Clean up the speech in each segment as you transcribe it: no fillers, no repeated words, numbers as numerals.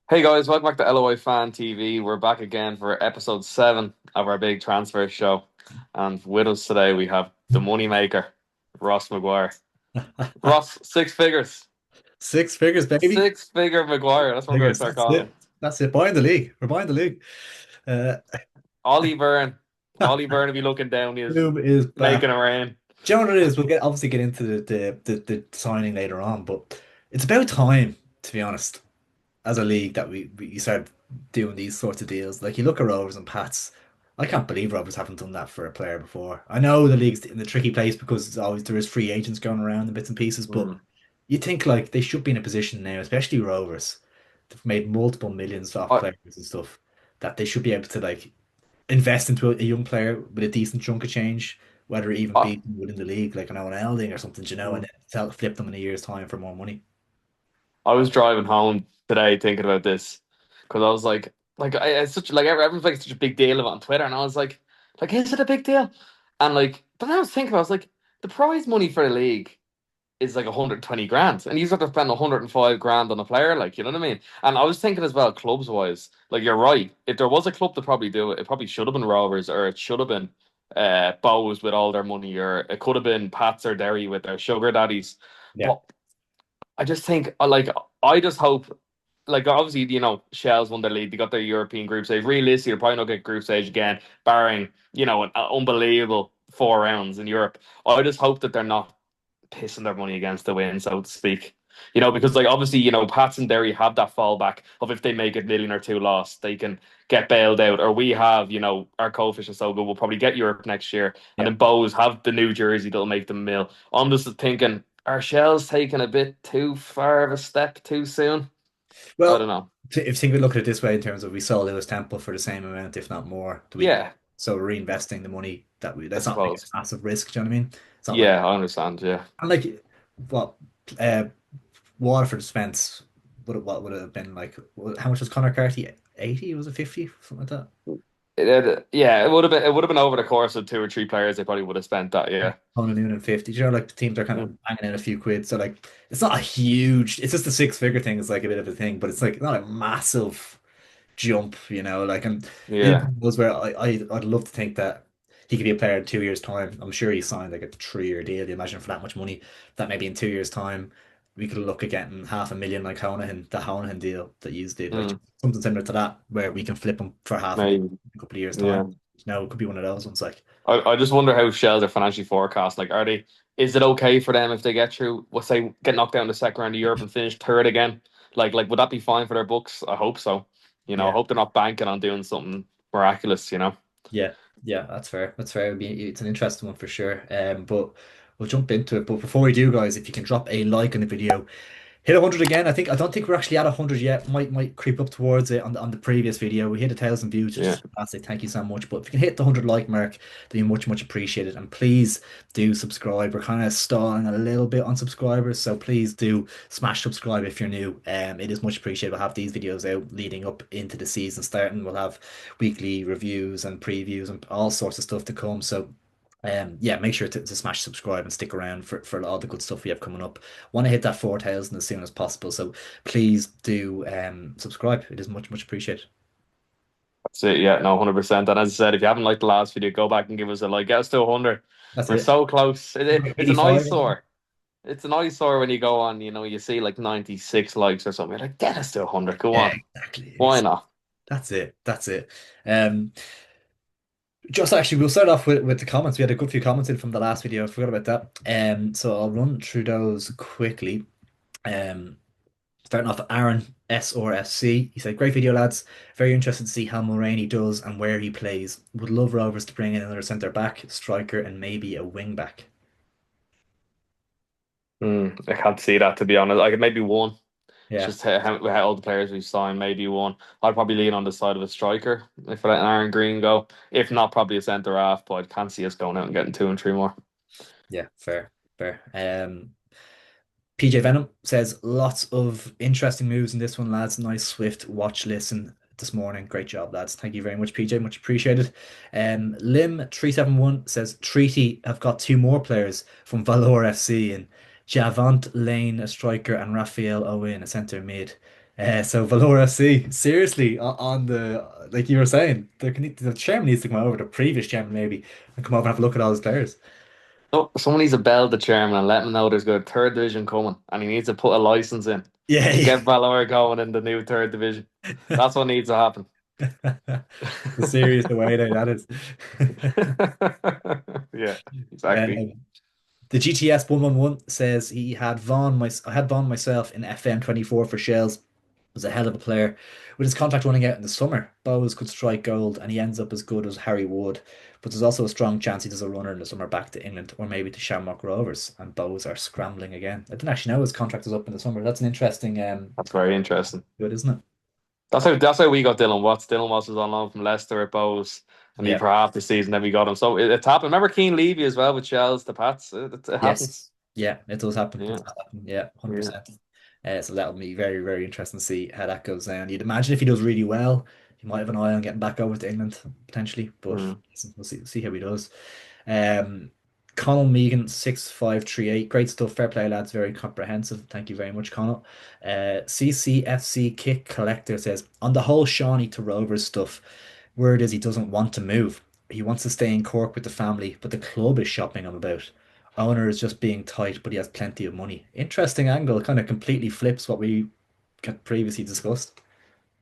Hey guys, welcome back to LOI Fan TV. We're back again for episode 7 of our big transfer show. And with us today we have the moneymaker, Ross Maguire. Ross, six figures. Six figures, baby. Six figure Maguire. That's what we're going to Figures. start That's calling you. it. That's it. Buying the league. We're buying the league. Uh, Ollie Byrne. Ollie Byrne will be looking down, is Boom is back. making a rain. Do you know what it is? We'll obviously get into the signing later on, but it's about time, to be honest, as a league that we start doing these sorts of deals. Like you look at Rovers and Pats. I can't believe Rovers haven't done that for a player before. I know the league's in the tricky place because it's always there is free agents going around and bits and pieces, but Mm. you think like they should be in a position now, especially Rovers. They've made multiple millions off I, players and stuff that they should be able to like invest into a young player with a decent chunk of change, whether it even I, be within the league, like an Owen Elding or something, and mm. then flip them in a year's time for more money. I was driving home today thinking about this because I was it's such like everyone's making such a big deal of it on Twitter, and I was like, is it a big deal? And but then I was thinking, I was like, the prize money for the league is like 120 grand, and you have to spend 105 grand on a player, like you know what I mean? And I was thinking as well, clubs wise, like you're right. If there was a club to probably do it, it probably should have been Rovers, or it should have been Bows with all their money, or it could have been Pats or Derry with their sugar daddies. Yeah. But I just think, I just hope, like, obviously, Shell's won their league. They got their European group stage. Realistically, they'll probably not get group stage again, barring, an unbelievable 4 rounds in Europe. I just hope that they're not pissing their money against the wind, so to speak. Because, like, obviously, Pats and Derry have that fallback of if they make a million or two loss, they can get bailed out. Or we have, our coefficient so good, we'll probably get Europe next year. And Yeah. then Bows have the New Jersey that'll make them mill. I'm just thinking, are Shells taking a bit too far of a step too soon? I don't Well, know. if you think we look at it this way in terms of we saw Lewis Temple for the same amount, if not more, do we Yeah, so we're reinvesting the money I that's not like suppose. a massive risk, do you know what I mean? It's not like Yeah, I understand. Yeah. and like what uh Waterford spent what would it have been like how much was Connor Carty? 80? Was it 50? Something like that? Yeah, it would have been over the course of two or three players. They probably would have spent that. Yeah. Yeah. 150. You know, like the teams are kind of Mm. banging in a few quid. So like it's not a huge, it's just a six-figure thing. It's like a bit of a thing, but it's like not a massive jump, like and the other Yeah. thing was where I'd love to think that he could be a player in 2 years' time. I'm sure he signed like a 3-year deal. You imagine for that much money, that maybe in 2 years' time we could look at getting 500,000 like Honohan, the Honohan deal that you did, like Mm. something similar to that, where we can flip him for 500,000 Maybe. in a couple of years' time. Yeah. It could be one of those ones like. I just wonder how Shells are financially forecast. Like, are they? Is it okay for them if they get through? Let's say get knocked out in the second round of Europe and finish third again? Would that be fine for their books? I hope so. I Yeah. hope they're not banking on doing something miraculous. Yeah, yeah, that's fair. That's fair. It's an interesting one for sure. But we'll jump into it. But before we do, guys, if you can drop a like on the video, hit 100 again. I don't think we're actually at 100 yet. Might creep up towards it on the previous video. We hit 1,000 views, which is Yeah. fantastic. Thank you so much. But if you can hit the 100 like mark, then you much appreciated. And please do subscribe. We're kind of stalling a little bit on subscribers, so please do smash subscribe if you're new. It is much appreciated. We'll have these videos out leading up into the season starting. We'll have weekly reviews and previews and all sorts of stuff to come. So yeah, make sure to smash subscribe and stick around for all the good stuff we have coming up. Want to hit that 4,000 as soon as possible. So please do subscribe. It is much appreciated. That's it. Yeah. No, 100%. And as I said, if you haven't liked the last video, go back and give us a like. Get us to 100. That's We're it. so close. It's an 85. eyesore. It's an eyesore when you go on. You see like 96 likes or something. You're like, get us to 100. Go Yeah, on. exactly. Why not? That's it. That's it. Um, just actually, we'll start off with the comments. We had a good few comments in from the last video. I forgot about that. So I'll run through those quickly. Um, Starting off, Aaron SRFC. He said, "Great video, lads. Very interested to see how Mulroney does and where he plays. Would love Rovers to bring in another centre back, striker, and maybe a wing back." I can't see that, to be honest. Like maybe one. It's Yeah, just how all the players we've signed, maybe one. I'd probably lean on the side of a striker if I let Aaron Green go. If not, probably a centre half. But I can't see us going out and getting two and three more. yeah, fair, fair. PJ Venom says, "Lots of interesting moves in this one, lads. Nice, swift watch listen this morning. Great job, lads. Thank you very much, PJ. Much appreciated." Lim371 says, "Treaty have got two more players from Valor FC and Javant Lane, a striker, and Raphael Owen, a centre mid. So Valor FC, seriously, on the like you were saying, the chairman needs to come over, the previous chairman maybe, and come over and have a look at all his players. No, someone needs to bell the chairman and let him know there's got a third division coming, and he needs to put a license in Yeah, to get Valor going in the new third division. yeah. That's what needs to happen. The serious away day that is. Yeah, exactly. The GTS 111 says I had Vaughan myself in FM 24 for Shells. Was a hell of a player. With his contract running out in the summer, Bowes could strike gold and he ends up as good as Harry Wood. But there's also a strong chance he does a runner in the summer back to England or maybe to Shamrock Rovers and Bowes are scrambling again. I didn't actually know his contract is up in the summer. That's an interesting That's very interesting. good, isn't it? That's how we got Dylan Watts. Dylan Watts was on loan from Leicester at Bowes, and he Yeah. for half the season then we got him. So it's happened. Remember Keane Levy as well with Shells, the Pats. It Yes. happens. Yeah, it does happen. It Yeah, does happen. Yeah, yeah. 100%. So that'll be very, very interesting to see how that goes down. You'd imagine if he does really well, he might have an eye on getting back over to England potentially, but Mm. we'll see how he does. Um, Connell Megan 6538, great stuff. Fair play, lads. Very comprehensive. Thank you very much, Connell. CCFC Kick Collector says on the whole Shawnee to Rovers stuff, word is he doesn't want to move. He wants to stay in Cork with the family, but the club is shopping him about. Owner is just being tight, but he has plenty of money. Interesting angle, kind of completely flips what we had previously discussed.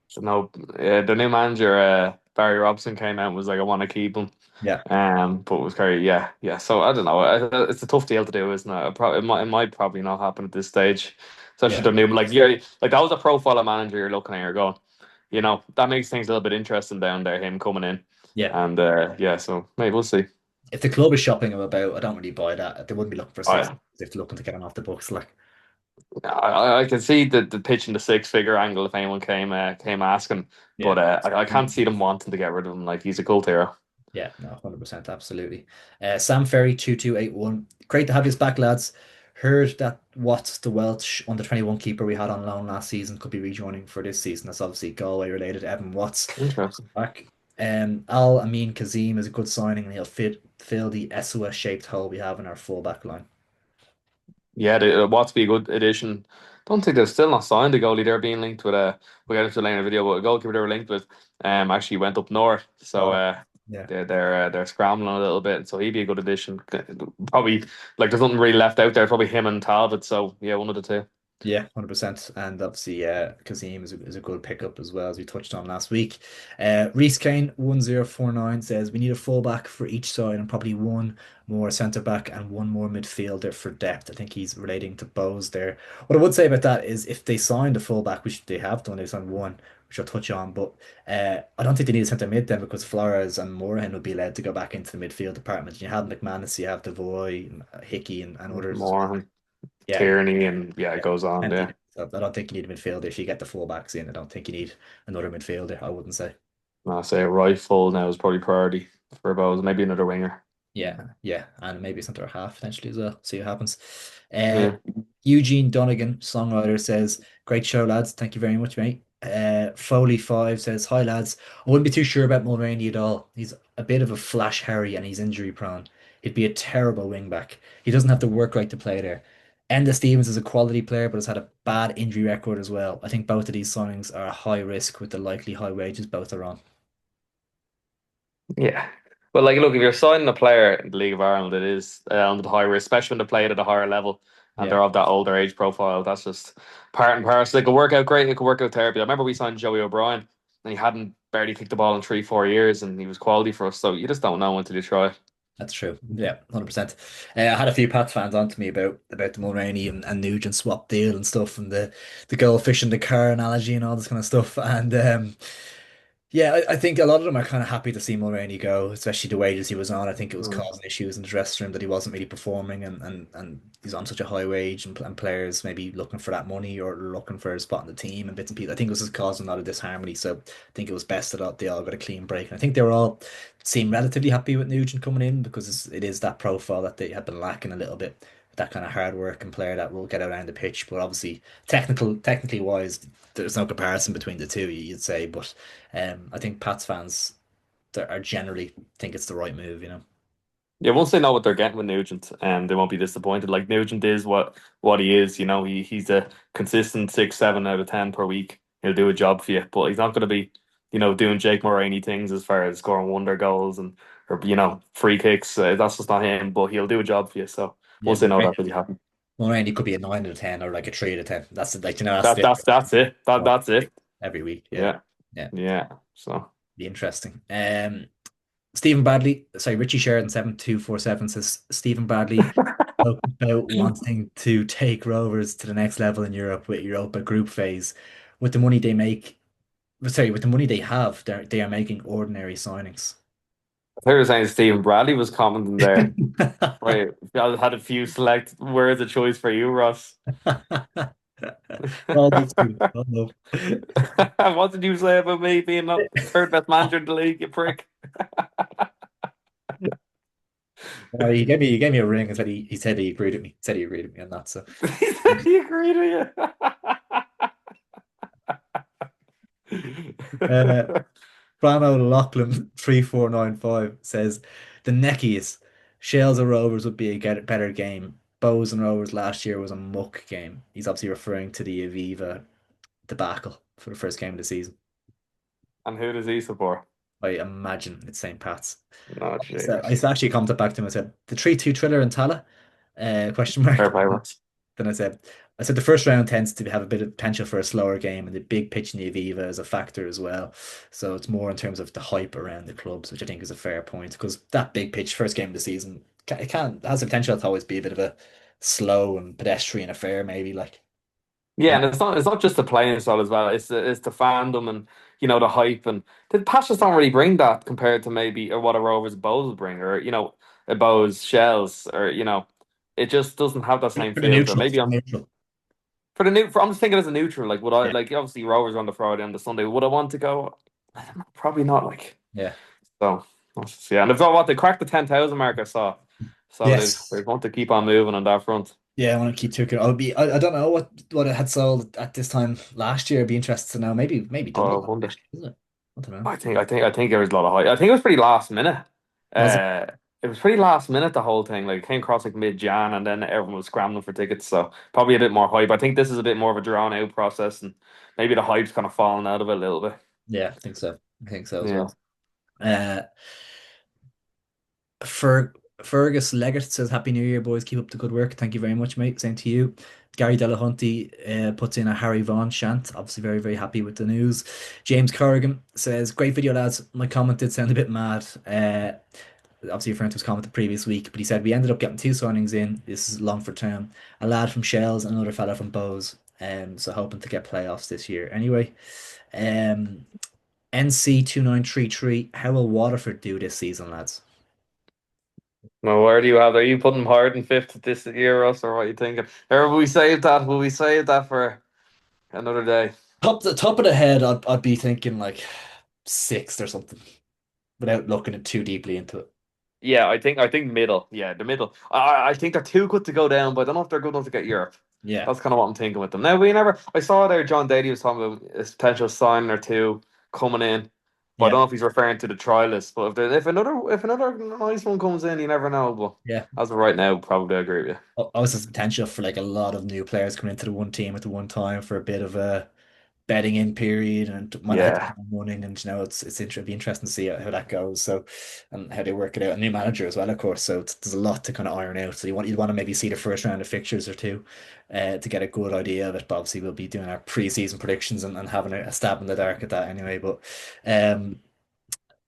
So no, the new manager Barry Robson came out and was like, I want to keep him. Yeah, But it was very yeah. So I don't know. It's a tough deal to do, isn't it? It might probably not happen at this stage, especially yeah, the new like yeah, like that was a profile of manager you're looking at. You're going, that makes things a little bit interesting down there. Him coming in, yeah. and yeah. So maybe we'll see. If the club is shopping him about, I don't really buy that. They wouldn't be looking for Oh six yeah, if they're looking to get him off the books. Like, I can see the pitch in the six figure angle if anyone came asking, yeah. but I can't see them wanting to get rid of him. Like he's a cult hero. Yeah, no, 100%, absolutely. Sam Ferry 2281. Great to have you back, lads. Heard that Watts, the Welsh under 21 keeper we had on loan last season, could be rejoining for this season. That's obviously Galway related. Evan Watts Interesting. back. Al Amin Kazim is a good signing and he'll fill the SOS shaped hole we have in our fullback line. Yeah, Watts be a good addition. Don't think they're still not signed the goalie. They're being linked with we got into later in the video, but a goalkeeper they were linked with actually went up north. So Oh, yeah. they're scrambling a little bit. So he'd be a good addition. Probably like there's nothing really left out there. Probably him and Talbot. So yeah, one of the two. Yeah, 100%. And obviously, Kazim is a good pickup as well, as we touched on last week. Reese Kane 1049 says we need a fullback for each side and probably one more centre back and one more midfielder for depth. I think he's relating to Bowes there. What I would say about that is if they signed a fullback, which they have done, they signed one, which I'll touch on, but I don't think they need a centre mid then because Flores and Morahan would be led to go back into the midfield department. You have McManus, you have Devoy, Hickey, and others as well. More Yeah, Tierney and yeah, it goes on plenty. there. So I don't think you need a midfielder. If you get the fullbacks in, I don't think you need another midfielder, I wouldn't say. I say a right full now is probably priority for Bowes. Maybe another winger. Yeah, yeah. And maybe centre half potentially as well. See what happens. Uh, Yeah. Eugene Donegan, songwriter, says, great show, lads. Thank you very much, mate. Foley5 says, hi, lads. I wouldn't be too sure about Mulroney at all. He's a bit of a flash Harry and he's injury prone. He'd be a terrible wing back. He doesn't have to work right to play there. Enda Stevens is a quality player, but has had a bad injury record as well. I think both of these signings are a high risk with the likely high wages both are on. Yeah. Well, like, look, if you're signing a player in the League of Ireland, it is on the high risk, especially when they play it at a higher level and Yeah, they're of that older age profile. That's just part and parcel. It could work out great. It could work out terribly. I remember we signed Joey O'Brien and he hadn't barely kicked the ball in 3, 4 years and he was quality for us. So you just don't know until you try it. that's true. Yeah, 100%. I had a few Pats fans on to me about the Mulroney and Nugent swap deal and stuff and the goldfish in the car analogy and all this kind of stuff. And yeah, I think a lot of them are kind of happy to see Mulroney go, especially the wages he was on. I think it was Mm. causing issues in the dressing room that he wasn't really performing, and he's on such a high wage, and players maybe looking for that money or looking for a spot in the team and bits and pieces. I think it was just causing a lot of disharmony. So I think it was best that they all got a clean break. And I think they were all seem relatively happy with Nugent coming in because it is that profile that they had been lacking a little bit. That kind of hard work and player that will get around the pitch, but obviously technically wise, there's no comparison between the two, you'd say. But I think Pats fans that are generally think it's the right move. Yeah, once they know what they're getting with Nugent, they won't be disappointed. Like Nugent is what he is. He's a consistent 6, 7 out of 10 per week. he'll do a job for you. But he's not going to be, doing Jake Mulroney things as far as scoring wonder goals and or free kicks. That's just not him. But he'll do a job for you. So Yeah, once they know that really happen. Moraine, he could be a 9 out of 10 or like a 3 out of 10. That's like, that's That the that's it. That's it. every week. Yeah. Yeah, Yeah. yeah. So Be interesting. Stephen Bradley, sorry, Richie Sheridan 7247 says Stephen Bradley spoke about wanting to take Rovers to the next level in Europe with Europa group phase. With the money they make, sorry, with the money they have, they are making ordinary signings. I thought you were saying Stephen Bradley was commenting there. Right, I had a few select words of choice for you, Ross. All these two. Oh, no. What did you say about me being not third best manager in the league, you prick? He gave me a ring and said he said he agreed with me. Said he agreed with me on that. So He agreed with uh you. Brano Lachlan 3495 says the neckies, Shales or Rovers would be a better game. Bows and Rovers last year was a muck game. He's obviously referring to the Aviva debacle for the first game of the season. And who does he support? I imagine it's St. Pat's. Oh, I jeez. used to actually commented back to him and said the 3-2 thriller in Tala? Question mark. Fair play, Ross. Then I said the first round tends to have a bit of potential for a slower game, and the big pitch in the Aviva is a factor as well. So it's more in terms of the hype around the clubs, which I think is a fair point because that big pitch first game of the season it has the potential to always be a bit of a slow and pedestrian affair, maybe like. Yeah, and it's not just the playing style as well. It's the fandom and the hype and the Pats just don't really bring that compared to maybe or what a Rovers Bows bring or a Bows Shells or it just doesn't have that same For the feel to it. neutral, Maybe for the I'm neutral. for the new. I'm just thinking as a neutral. Like would I Yeah, like obviously Rovers on the Friday and the Sunday? Would I want to go? Probably not. Like yeah. so. Yeah, and if I want to crack the 10,000 mark, I saw. So they Yes. want to keep on moving on that front. Yeah, I want to keep Tuchel. I don't know what it had sold at this time last year. I'd be interested to know. Maybe Oh, I double, wonder. actually, isn't it? I don't know. I think there was a lot of hype. I think it was pretty last minute. Was it? Uh, it was pretty last minute the whole thing. Like it came across like mid-Jan, and then everyone was scrambling for tickets. So probably a bit more hype. I think this is a bit more of a drawn out process, and maybe the hype's kind of fallen out of it a little bit. Yeah, I think so. I think so as Yeah. well. Uh, Fergus Leggett says, Happy New Year, boys. Keep up the good work. Thank you very much, mate. Same to you. Gary Delahunty puts in a Harry Vaughan chant. Obviously, very, very happy with the news. James Corrigan says, Great video, lads. My comment did sound a bit mad. Obviously, referring to his comment the previous week, but he said, We ended up getting two signings in. This is long for term. A lad from Shells and another fella from Bows. So, hoping to get playoffs this year. Anyway, um, NC2933, how will Waterford do this season, lads? Now, where do you have? Are you putting hard in fifth this year, Russ, or what are you thinking? Or will we save that? Will we save that for another day? Top of the head, I'd be thinking like sixth or something without looking it too deeply into it. Yeah, I think middle. Yeah, the middle. I think they're too good to go down, but I don't know if they're good enough to get Europe. Yeah, That's kind of what I'm thinking with them. Now we never. I saw there John Daly was talking about a potential sign or two coming in, but I yeah, don't know if he's referring to the trial list. But if another nice one comes in, you never know. But yeah. as of right now, probably agree with you. Obviously, there's potential for like a lot of new players coming into the one team at the one time for a bit of a betting in period and might not hit the Yeah, ground running and it'd be interesting to see how that goes so and how they work it out. A new manager as well, of course, so there's a lot to kind of iron out. So you'd want to maybe see the first round of fixtures or two to get a good idea of it. But obviously we'll be doing our pre-season predictions and having a stab in the dark at that anyway. But um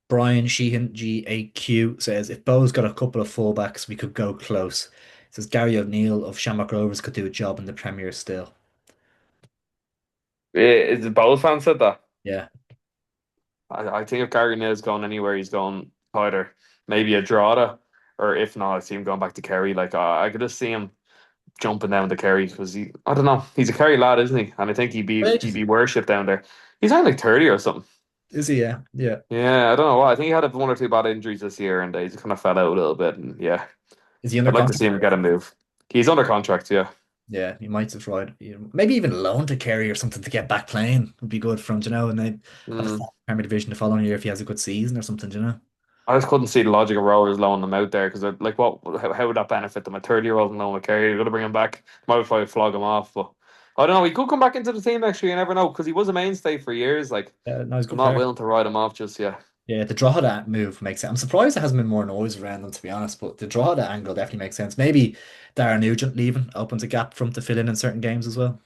Brian Sheehan GAQ says if Bo's got a couple of fullbacks we could go close. He says Gary O'Neill of Shamrock Rovers could do a job in the Premier still. is the Bowles fan said that? Yeah. I think if Gary Nail's going anywhere, he's going either maybe a Drogheda, or if not, I see him going back to Kerry. Like I could just see him jumping down to Kerry because I don't know, he's a Kerry lad, isn't he? And I think he'd be he'd Wait. be worshipped down there. He's only like 30 or something. Is he? Yeah. Yeah. Yeah, I don't know why. I think he had one or two bad injuries this year, and he kind of fell out a little bit. And yeah, Is he under I'd like to see contract? him get a move. He's under contract, yeah. Yeah, he might have tried. Maybe even loan to Kerry or something to get back playing would be good for him, and then have a Mm. Premier Division the following year if he has a good season or something, I just couldn't see the logic of Rovers loaning them out there because, like, how would that benefit them? A 30-year-old in loan with Kerry, you're going to bring him back. Might probably flog him off, but I don't know. He could come back into the team next year. You never know because he was a mainstay for years. Like No, he's a I'm good not player. willing to write him off just yet. Yeah, the Drogheda move makes sense. I'm surprised there hasn't been more noise around them, to be honest, but the Drogheda angle definitely makes sense. Maybe Darren Nugent leaving opens a gap for him to fill in certain games as well.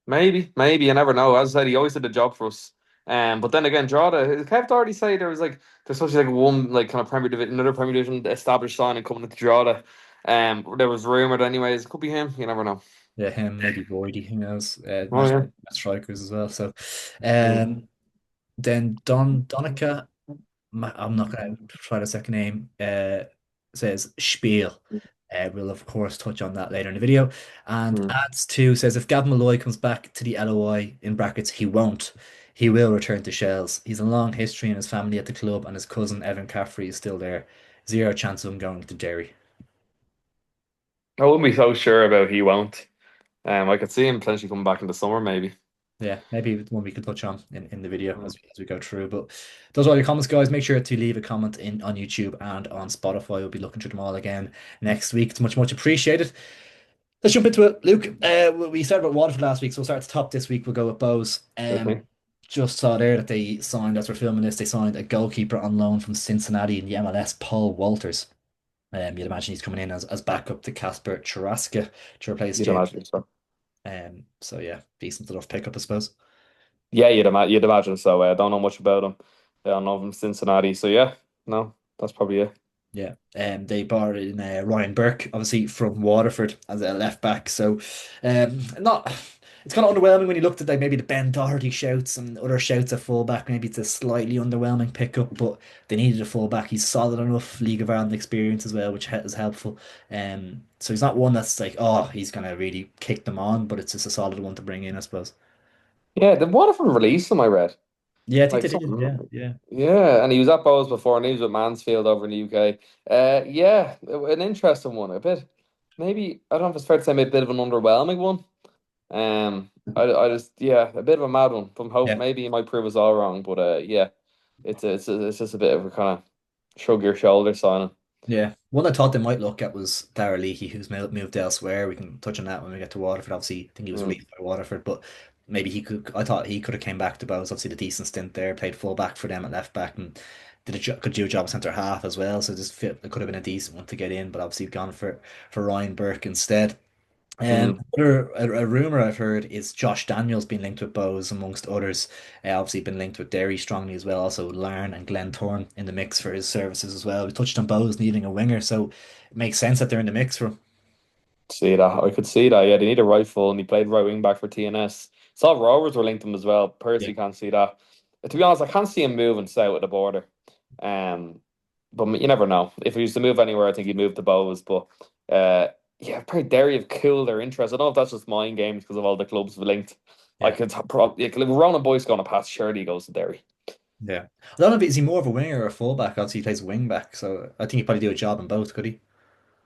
Maybe you never know. As I said, he always did a job for us. But then again, Drogheda, Kev already say there was like there's such like one like kind of Premier Division, another Premier Division established signing coming into Drogheda. There was rumored anyways. It could be him. You never know. Yeah, him, maybe Boydie, who knows? Oh yeah. Strikers as well. So, Mm, then Donica, I'm not going to try the second name, says Spiel. We'll, of course, touch on that later in the video. And mm. adds to says if Gavin Malloy comes back to the LOI in brackets, he won't. He will return to Shells. He's a long history in his family at the club, and his cousin Evan Caffrey is still there. Zero chance of him going to Derry. I wouldn't be so sure about he won't. I could see him potentially coming back in the summer, maybe. Yeah, maybe one we could touch on in the video Mm, as we go through. But those are all your comments, guys. Make sure to leave a comment in on YouTube and on Spotify. We'll be looking through them all again next week. It's much appreciated. Let's jump into it, Luke. We started with Waterford last week, so we'll start at the top this week. We'll go with Bows. okay. Just saw there that they signed, as we're filming this, they signed a goalkeeper on loan from Cincinnati in the MLS, Paul Walters. You'd imagine he's coming in as backup to Casper Charaska to replace You'd Jay. imagine so. So yeah, decent enough pickup, I suppose. Yeah, you'd imagine so. I don't know much about him. I don't know him from Cincinnati. So yeah, no, that's probably it. Yeah, they brought in Ryan Burke, obviously from Waterford as a left back. So, not it's kind of underwhelming when you looked at like maybe the Ben Doherty shouts and other shouts at fullback. Maybe it's a slightly underwhelming pickup, but they needed a fullback. He's solid enough, League of Ireland experience as well, which is helpful. So he's not one that's like, oh, he's gonna really kick them on, but it's just a solid one to bring in, I suppose. Yeah, the Waterford released him, I read. Yeah, I think Like they did. something. Yeah, yeah, Yeah, and he was at Bowes before, and he was with Mansfield over in the UK. Yeah, an interesting one. A bit, maybe I don't know if it's fair to say, maybe a bit of an underwhelming one. I just yeah, a bit of a mad one. From hope yeah. maybe he might prove us all wrong, but yeah, it's just a bit of a kind of shrug your shoulders signing. Yeah, one I thought they might look at was Dara Leahy, who's moved elsewhere. We can touch on that when we get to Waterford. Obviously, I think he was Mm, released by Waterford, but maybe he could. I thought he could have came back to Bows. Obviously, the decent stint there, played full back for them at left back, and could do a job at centre half as well. So just fit it could have been a decent one to get in, but obviously gone for Ryan Burke instead. mm. A rumor I've heard is Josh Daniels being linked with Bowes amongst others. Obviously been linked with Derry strongly as well. Also Larne and Glen Thorne in the mix for his services as well. We touched on Bowes needing a winger, so it makes sense that they're in the mix for him. See that? I could see that. Yeah, they need a right full, and he played right wing back for TNS. Saw Rovers were linked him as well. Yeah, Personally, can't see that. To be honest, I can't see him moving south of the border. Um, but you never know. If he used to move anywhere, I think he'd move to Bows. But yeah, probably Derry have cooled their interest. I don't know if that's just mind games because of all the clubs linked. I yeah, could probably like Ronan Boyce going to pass. Surely he goes to Derry. yeah. I don't know if is he more of a winger or a fullback. Obviously, he plays wing back, so I think he'd probably do a job in both, could he?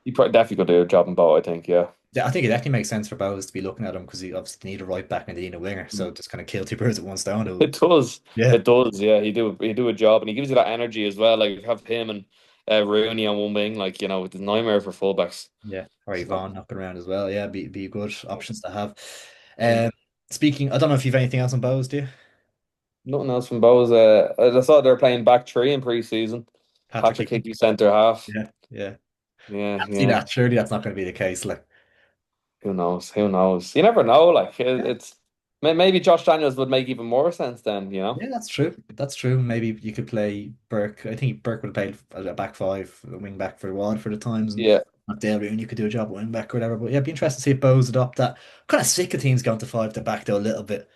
He probably definitely could do a job in both. I think. Yeah. Yeah, I think it definitely makes sense for Bowes to be looking at him because he obviously need a right back and they need a winger. So just kind of kill two birds with one stone. It does. Yeah. It does. Yeah, he do a job, and he gives you that energy as well. Like have him and Rooney on one wing, like it's a nightmare for fullbacks. Yeah, or So Yvonne knocking around as well. Yeah, be good options to have. mm. Um, Speaking, I don't know if you've anything else on Bowes, do you? Nothing else from Bowes. I saw they're playing back three in pre-season. Patrick Patrick Hickey. Hickey centre half. Yeah, yeah. Yeah, Can't see yeah. that. Surely that's not going to be the case. Like, Who knows? Who knows? You never know. Like yeah, it's maybe Josh Daniels would make even more sense then. yeah, that's true. That's true. Maybe you could play Burke. I think Burke would have played a back five, a wing back for Waterford at times, and Yeah, Dale Rooney you could do a job at wing back or whatever. But yeah, it'd be interesting to see if Bowes adopt that. Kind of sick of teams going to five to back though a little bit.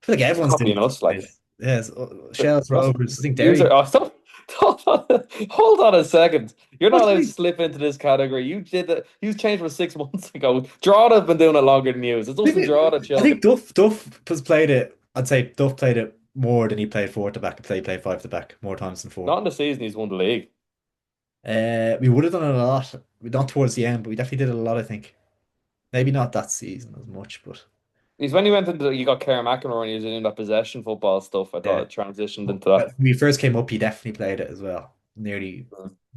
I feel like it's everyone's doing copying it us. these Like days. Yes, Shells that's Rovers. I think user. Derry. Oh, stop. Hold on a second. You're What not do you allowed to mean? slip into this category. You did that. You changed from 6 months ago. Drogheda have been doing it longer than you. It's us and Drogheda I think chilling. Duff has played it. I'd say Duff played it more than he played four to back. He played five to back more times than four. Not in the season he's won the league. We would have done it a lot, not towards the end, but we definitely did it a lot. I think maybe not that season as much, but He's when he went into you got Kerr McEnroe and he was doing that possession football stuff. I thought yeah. it transitioned But into that. when we first came up, he definitely played it as well. nearly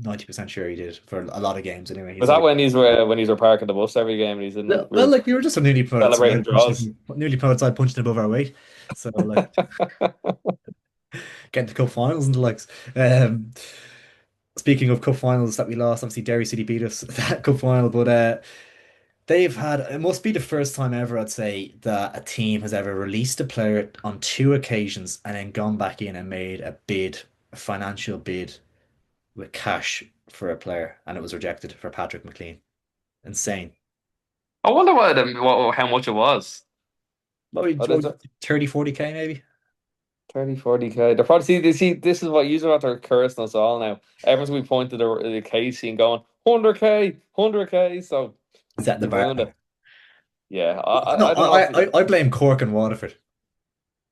90% sure he did for a lot of games anyway. Was He's that a when he's were parking the bus every game and he's in? well, We well, were like we were just nearly put celebrating outside draws. nearly put outside punching above our weight. So like getting to cup finals and the likes. Um, Speaking of cup finals that we lost, obviously Derry City beat us that cup final, but they've had it must be the first time ever, I'd say, that a team has ever released a player on two occasions and then gone back in and made a bid, a financial bid with cash for a player, and it was rejected for Patrick McLean. Insane. I wonder how much it was. What, What is it? 30, 40K maybe? 30, 40K. They're probably see this is what user out there cursing us all now. Everyone's we pointed the Casey and going 100K, 100K. So Setting the they're bar. doing it. Yeah, No, I don't know if I blame Cork and Waterford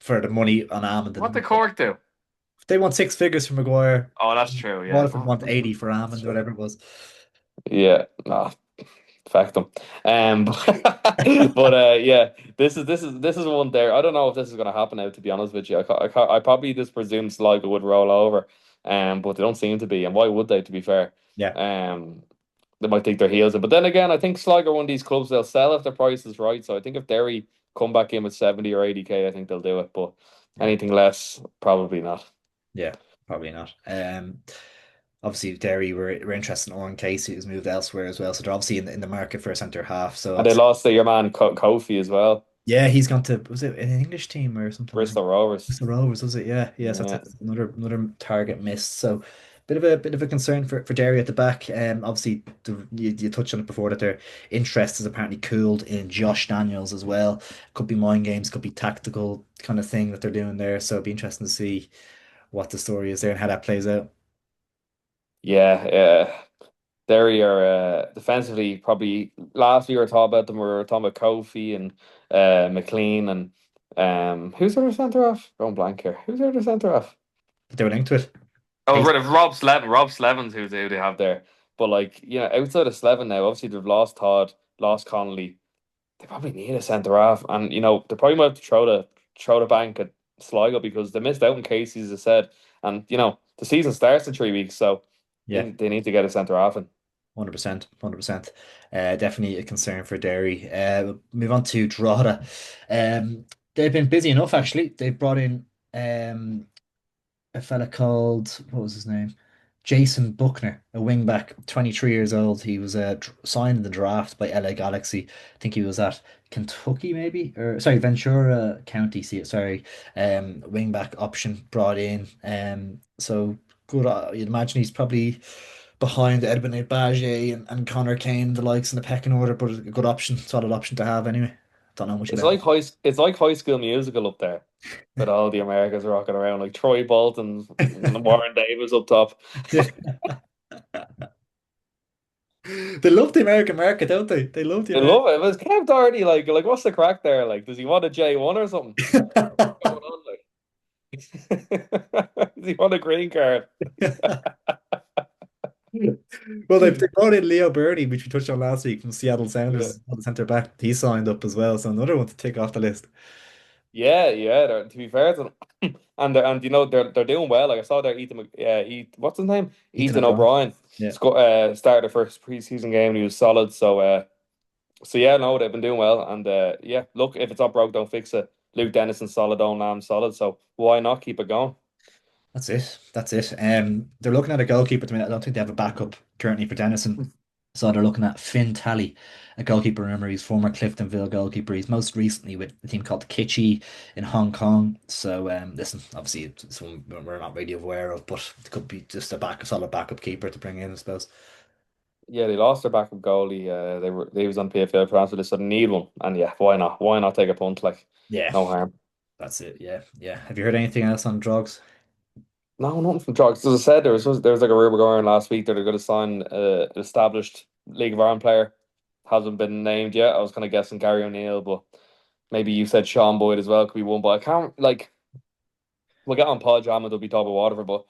for the money on Almond what the and Cork do. they want 6 figures for Maguire. Oh, that's true. Yeah, Waterford want 80 for that's Almond, true. whatever it was. Yeah, nah, fact them. But yeah, this is one there. I don't know if this is going to happen now. To be honest with you, I probably just presumed Sligo would roll over, but they don't seem to be. And why would they? To be fair, Yeah, um, they might think their heels in. But then again, I think Sligo are one of these clubs they'll sell if the price is right. So I think if Derry come back in with 70 or 80K, I think they'll do it. But yeah, anything less, probably not. yeah, probably not. Obviously Derry were interested in Oran Casey, who's moved elsewhere as well. So they're obviously in the market for a centre half. So And they obviously, lost to your man Kofi as well, yeah, he's gone to was it an English team or something? I think. Bristol Rovers. Sligo Rovers, was it? Yeah, yeah. So Yeah. that's another target missed. So bit of a concern for Derry at the back. Obviously you touched on it before that their interest is apparently cooled in Josh Daniels as well. Could be mind games, could be tactical kind of thing that they're doing there. So it'd be interesting to see what the story is there and how that plays out. Yeah, yeah. Derry are defensively probably last year we were talking about them. We were talking about Kofi and McLean and who's their centre half? Going blank here. Who's their centre half? But they were linked to it. Oh, Case. right, of Rob Slevin. Rob Slevin's who they have there. But like outside of Slevin now, obviously they've lost Todd, lost Connolly. They probably need a centre half, and they probably might have to throw the bank at Sligo because they missed out on Casey, as I said, and the season starts in 3 weeks, so Yeah, they need to get a centre half in. 100%, 100%. Definitely a concern for Derry. We'll move on to Drogheda. They've been busy enough actually. They've brought in a fella called what was his name? Jason Buckner, a wing back, 23 years old. He was signed in the draft by LA Galaxy. I think he was at Kentucky, maybe, or sorry, Ventura County. Sorry, wing back option brought in. So good. You'd imagine he's probably behind Edwin Agbaje and Connor Kane, the likes in the pecking order, but a good option, solid option to have anyway. Don't know much It's about like High School Musical up there, with all the Americans rocking around like Troy Bolton and Warren Davis up top. him. They love the American market, don't they? They love the I American. love it. But it's Kev Doherty like what's the crack there? Like, does he want a J1 or something? What's going on like? Does he want a green card? Well, they brought in Leo Burney, which we touched on last week from Seattle Yeah. Sounders, on the centre back. He signed up as well, so another one to tick off the list. Yeah, yeah. To be fair to them, and they're doing well. Like I saw there, what's his name? Ethan Ethan O'Brien. O'Brien Yeah, started the first preseason game and he was solid. So yeah, no, they've been doing well. And yeah, look, if it's not broke, don't fix it. Luke Dennison solid, Owen Lamb solid. So why not keep it going? that's it. That's it. They're looking at a goalkeeper at the minute. I don't think they have a backup currently for Denison. So they're looking at Finn Talley, a goalkeeper. Remember, he's former Cliftonville goalkeeper. He's most recently with a team called Kitchee in Hong Kong. So listen, obviously it's one we're not really aware of, but it could be just a solid backup keeper to bring in, I suppose. Yeah, they lost their backup goalie. They was on PFL transfer list, so they need one. And yeah, why not? Why not take a punt? Like, Yeah, no harm. that's it. Yeah, yeah. Have you heard anything else on drugs? No, nothing from drugs. As I said, there was like a rumor going around last week that they're going to sign an established League of Ireland player. Hasn't been named yet. I was kind of guessing Gary O'Neill, but maybe you said Sean Boyd as well could be one. But I can't like we'll get on Paul Drummond. Will be top of Waterford, but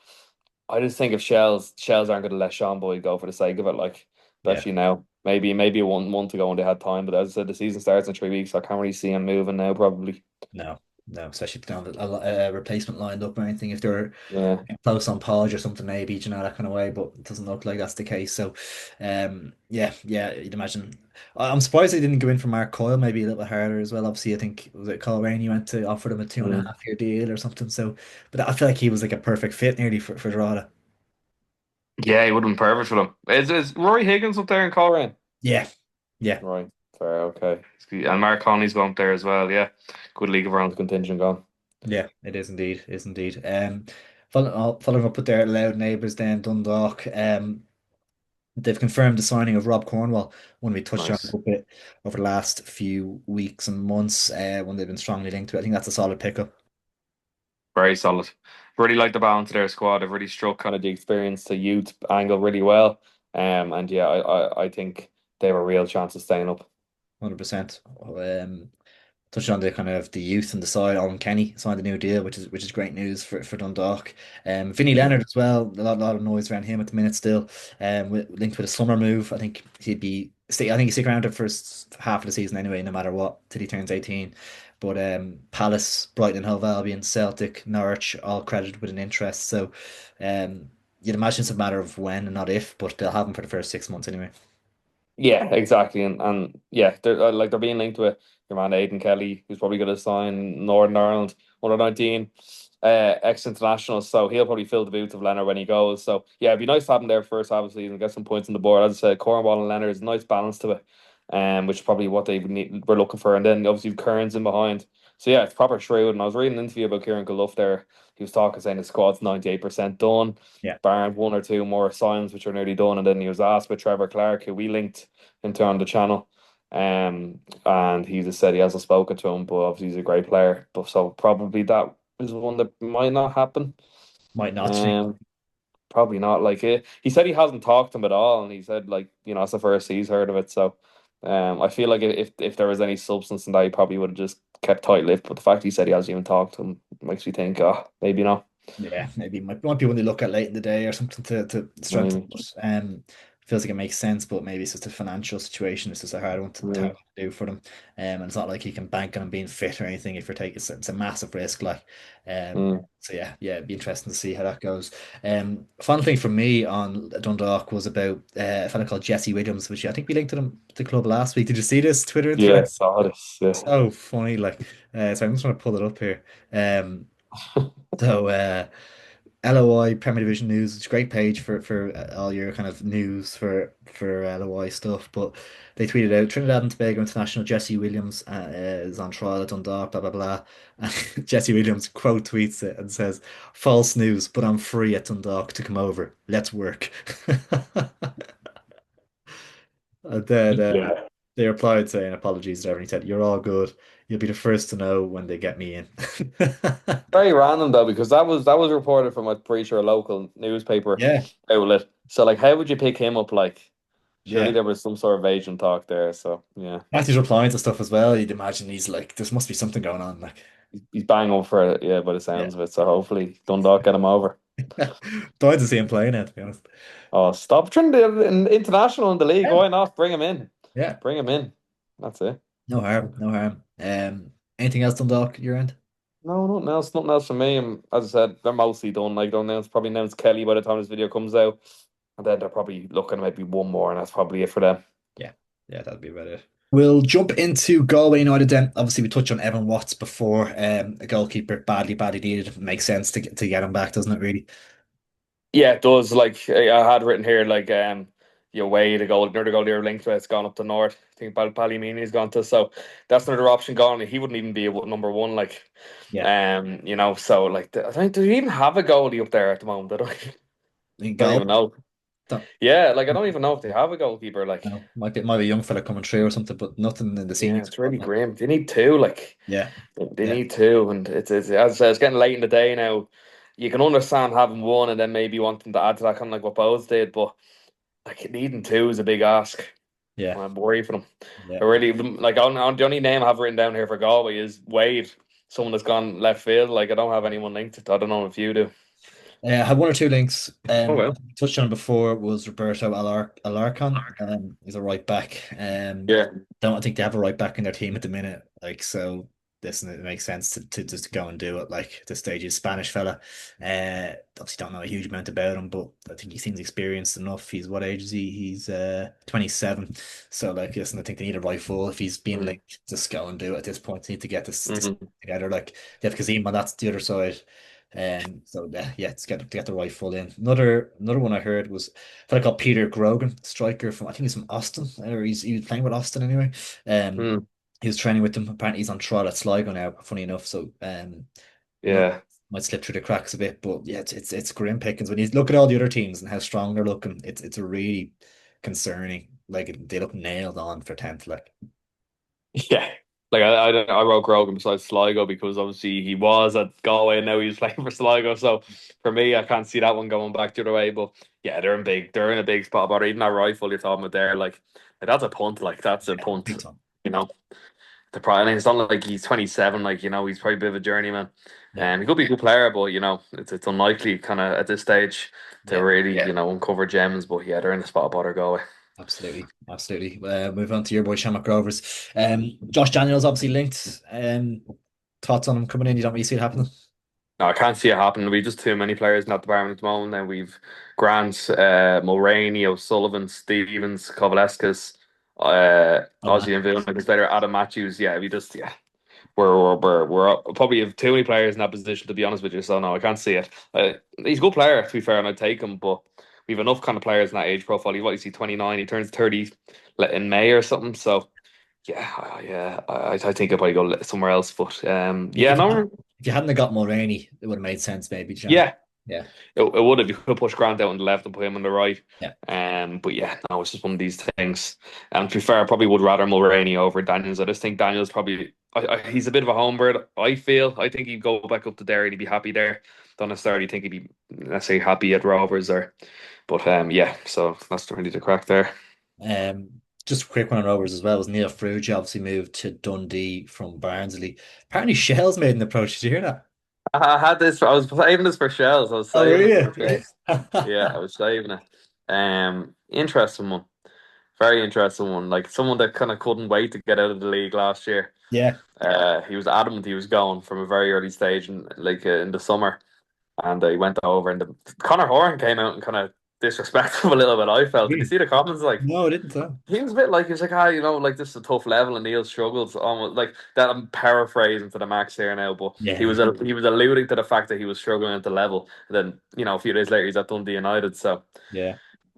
I just think if Shells aren't going to let Sean Boyd go for the sake of it, like Yeah, especially now. Maybe 1 month ago when they had time, but as I said, the season starts in 3 weeks. So I can't really see him moving now. Probably. no. No, especially if they don't have a replacement lined up or anything. If they're Yeah. close on Podge or something, maybe, that kind of way, but it doesn't look like that's the case. So, yeah, yeah, you'd imagine. I'm surprised they didn't go in for Mark Coyle, maybe a little bit harder as well. Obviously, I think was it Coleraine Rainey went to offer them a two and a Mm. half year deal or something. So, but I feel like he was like a perfect fit nearly for Drogheda. Yeah, he would have been perfect for them. Is Rory Higgins up there in Coleraine? Yeah, yeah, Right. Fair, okay. And Mark Conley's gone up there as well, yeah. Good League of Ireland contingent gone. yeah. It is indeed, is indeed. Following up with their loud neighbours, then Dundalk. They've confirmed the signing of Rob Cornwall, one we touched on a Nice. little bit over the last few weeks and months, when they've been strongly linked to it. I think that's a solid pickup. Very solid. Really like the balance of their squad. They've really struck kind of the experience to youth angle really well. And yeah, I think they have a real chance of staying up. 100%. Touching on the kind of the youth and the side, Owen Kenny signed a new deal, which is great news for Dundalk. Vinny Mm. Leonard as well. A lot of noise around him at the minute still. Linked with a summer move. I think he'd stick around the first half of the season anyway, no matter what, till he turns 18. But Palace, Brighton and Hove Albion, Celtic, Norwich, all credited with an interest. So you'd imagine it's a matter of when and not if, but they'll have him for the first 6 months anyway. Yeah, exactly. And yeah, they're being linked with your man Aidan Kelly, who's probably going to sign Northern Ireland under 19 ex-international. So he'll probably fill the boots of Leonard when he goes. So yeah, it'd be nice to have him there first half of the season, get some points on the board. As I said, Cornwall and Leonard is a nice balance to it, which is probably what we're looking for. And then obviously Kearns in behind. So yeah, it's proper shrewd. And I was reading an interview about Kieran Clough there. He was talking, saying the squad's 98% done, Yeah. barring one or two more signs which are nearly done. And then he was asked with Trevor Clark, who we linked into on the channel. And he just said he hasn't spoken to him, but obviously he's a great player. But so probably that is one that might not happen. Might not. Um, Probably not. Like he said he hasn't talked to him at all, and he said like it's the first he's heard of it. So, I feel like if there was any substance in that, he probably would have just kept tight-lipped. But the fact he said he hasn't even talked to him makes me think, oh, maybe not. Yeah, maybe might be one they look at late in the day or something to strengthen. Maybe. But, feels like it makes sense, but maybe it's just a financial situation. It's just a hard one to Yeah. do for them. And it's not like you can bank on them being fit or anything if you're taking it's a massive risk. Mm. So yeah, it'd be interesting to see how that goes. Fun thing for me on Dundalk was about a fella called Jesse Williams, which I think we linked to them the club last week. Did you see this Twitter thread? Yeah, saw this. Yeah. So funny, so I'm just trying to pull it up here. So LOI Premier Division News. It's a great page for all your kind of news for LOI stuff. But they tweeted out Trinidad and Tobago international Jesse Williams is on trial at Dundalk. Blah blah blah. And Jesse Williams quote tweets it and says, "False news, but I'm free at Dundalk to come over. Let's work." And then Yeah. they replied saying apologies to everyone. He said, "You're all good. You'll be the first to know when they get me in." Very random though, because that was reported from a pretty sure local newspaper Yeah, outlet. So like, how would you pick him up? Like, surely yeah. there was some sort of agent talk there. So yeah, Matthew's replying to stuff as well. You'd imagine he's like, there must be something going on. he's bang up for it. Yeah, by the Yeah. sounds of it. So hopefully Dundalk get him over. Dying to see him play now, to be honest. Oh, stop trying to international in the league. Yeah. Why not bring him in? Yeah. Bring him in. That's it. No harm. No harm. Anything else, Dundalk, your end? No, nothing else. Nothing else for me. And as I said, they're mostly done. Like, don't announce probably announce Kelly by the time this video comes out, and then they're probably looking at maybe one more, and that's probably it for them. Yeah. Yeah, that'd be about it. We'll jump into Galway United then. Obviously, we touched on Evan Watts before. A goalkeeper badly, badly needed. Makes sense to get him back, doesn't it, really? Yeah, it does. Like I had written here, like your way to go, another goal you're linked to, it's gone up to north. I think Ballymeni's gone to, so that's another option gone. He wouldn't even be a number one, like Yeah. so like I think do you even have a goalie up there at the moment? I don't, In don't even Galway, know. don't, Yeah, like I don't even know if they have a goalkeeper. Like, no, might be a young fella coming through or something, but nothing in the yeah, senior it's squad. really No. grim. They need two, like Yeah. they Yeah. need two, and it's as I said, it's getting late in the day now. You can understand having one and then maybe wanting to add to that, kind of like what Bose did, but like needing two is a big ask. Yeah. I'm worried for them. I Yeah. really like the only name I have written down here for Galway is Wade, someone that's gone left field. Like I don't have anyone linked. I don't know if you do. I had one or two links. Oh well. Touched on before was Roberto Alarcon. He's a right back. Yeah. Don't think they have a right back in their team at the minute. Like so, listen, it makes sense to just go and do it. Like at this stage, he's a Spanish fella. Obviously don't know a huge amount about him, but I think he seems experienced enough. He's what age is he? He's 27. So like, listen, I think they need a right full. If he's being Mm, linked, just go and do it at this point. They need to get this mhm. together. Like they have Kazim, and that's the other side. So yeah, get the right full in. Another one I heard was a fella called Peter Grogan, striker from I think he's from Austin, or he was playing with Austin anyway. Um, Mm, he was training with them. Apparently, he's on trial at Sligo now. Funny enough, so might yeah. might slip through the cracks a bit. But yeah, it's grim pickings when you look at all the other teams and how strong they're looking. It's a really concerning. Like they look nailed on for 10th. Like Yeah. Like I wrote Grogan beside Sligo because obviously he was at Galway and now he's playing for Sligo. So for me, I can't see that one going back the other way. But yeah, they're in a big spot. But even that rifle you're talking about there, like that's a punt. Like that's a yeah, punt. big time. You know, the probably it's not like he's 27. Like he's probably a bit of a journeyman. Yeah, And he could be a good player, but it's unlikely kind of at this stage to yeah, really uncover gems. But yeah, they're in the spot of bother Galway. absolutely, absolutely. Move on to your boy Shamrock Rovers. Josh Daniels obviously linked. Thoughts on him coming in? You don't really see it happening. No, I can't see it happening. We've just too many players in that department at the moment. And we've Grant, Mulroney, O'Sullivan, Stevens, Kovalevskis, Oh man, Ozzy and Vilna, better Adam Matthews. Yeah, we're probably have too many players in that position to be honest with you. So no, I can't see it. He's a good player to be fair, and I'd take him. But we've enough kind of players in that age profile. He's what is he 29? He turns 30 in May or something. So yeah, I think I'd probably go somewhere else. But yeah, if you no, if you hadn't have got Mulroney, it would have made sense, maybe. John. yeah. Yeah, It would have. You could push Grant out on the left and put him on the right. yeah. But yeah, no, it's just one of these things. And to be fair, I probably would rather Mulroney over Daniels. I just think Daniels probably he's a bit of a home bird. I think he'd go back up to Derry and he'd be happy there. Don't necessarily think he'd be necessarily happy at Rovers or, but yeah. So that's really the crack there. Just a quick one on Rovers as well was Neil Fruge obviously moved to Dundee from Barnsley. Apparently Shell's made an approach. Did you hear that? I had this. I was saving this for shells. I was Oh, were saving it you? for shells. Yeah, I was saving it. Interesting one. Very interesting one. Like someone that kind of couldn't wait to get out of the league last year. Yeah. He was adamant he was going from a very early stage in the summer, and he went over. And Connor Horan came out and kind of disrespectful a little bit. I felt. Did you Really? see the comments? Like No, I didn't tell. he was a bit like he was like, like this is a tough level, and Neil struggles almost like that. I'm paraphrasing to the max here now, but Yeah, he was alluding to the fact that he was struggling at the level. And then a few days later he's at Dundee United. So yeah.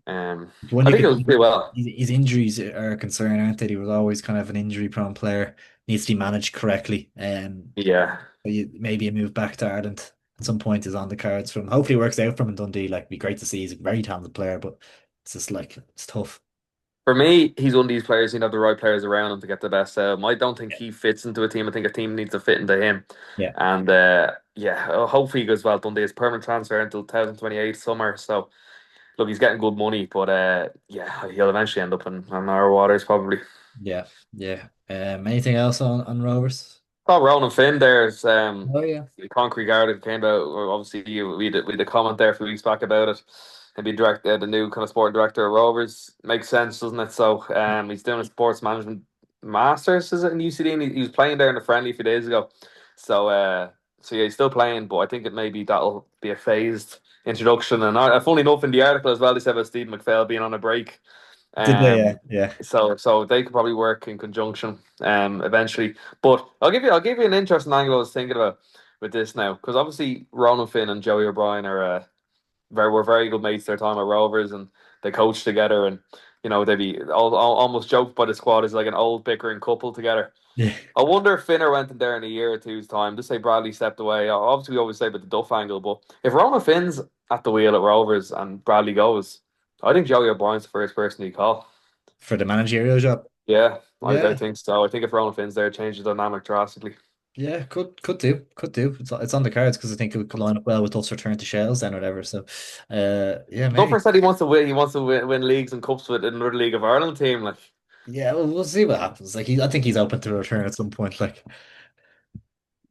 um, When I you think it could was pretty well. his injuries are a concern, aren't they? He was always kind of an injury prone player. Needs to be managed correctly. Yeah. Maybe a move back to Ireland at some point is on the cards from. Hopefully it works out for him in Dundee. Like, it'd be great to see. He's a very talented player, but it's just like it's tough. For me, he's one of these players. You know, the right players around him to get the best out of him. I don't think he fits into a team. I think a team needs to fit into him. Yeah. And yeah, hopefully he goes well. Dundee is permanent transfer until 2028 summer. So look, he's getting good money, but yeah, he'll eventually end up in our waters probably. Yeah. Yeah. Anything else on Rovers? Oh, Ronan Finn there's Oh yeah. the concrete guard that came out. Or obviously, we had a comment there a few weeks back about it. And be the new kind of sporting director of Rovers makes sense, doesn't it? So he's doing a sports management masters, is it in UCD? And he was playing there in the friendly a few days ago. So yeah, he's still playing, but I think it maybe that'll be a phased introduction. And funny enough, in the article as well, they said about Steve McPhail being on a break. Did they? Um, Yeah. so they could probably work in conjunction eventually. But I'll give you an interesting angle I was thinking about with this now because obviously Ronan Finn and Joey O'Brien were very good mates their time at Rovers and they coached together and they'd be almost joked by the squad as like an old bickering couple together. Yeah. I wonder if Finner went in there in a year or two's time. Just say Bradley stepped away. Obviously, we always say about the Duff angle, but if Ronan Finn's at the wheel at Rovers and Bradley goes, I think Joey O'Brien's the first person you call. For the managerial job. Yeah, I Yeah. think so. I think if Ronan Finn's there, it changes the dynamic drastically. Yeah, could do. It's on the cards because I think it would line up well with us return to Shells then or whatever. So, yeah, maybe. Duffer said he wants to win. He wants to win leagues and cups with another League of Ireland team. Like, Yeah, well, we'll see what happens. Like, I think he's open to return at some point. Like,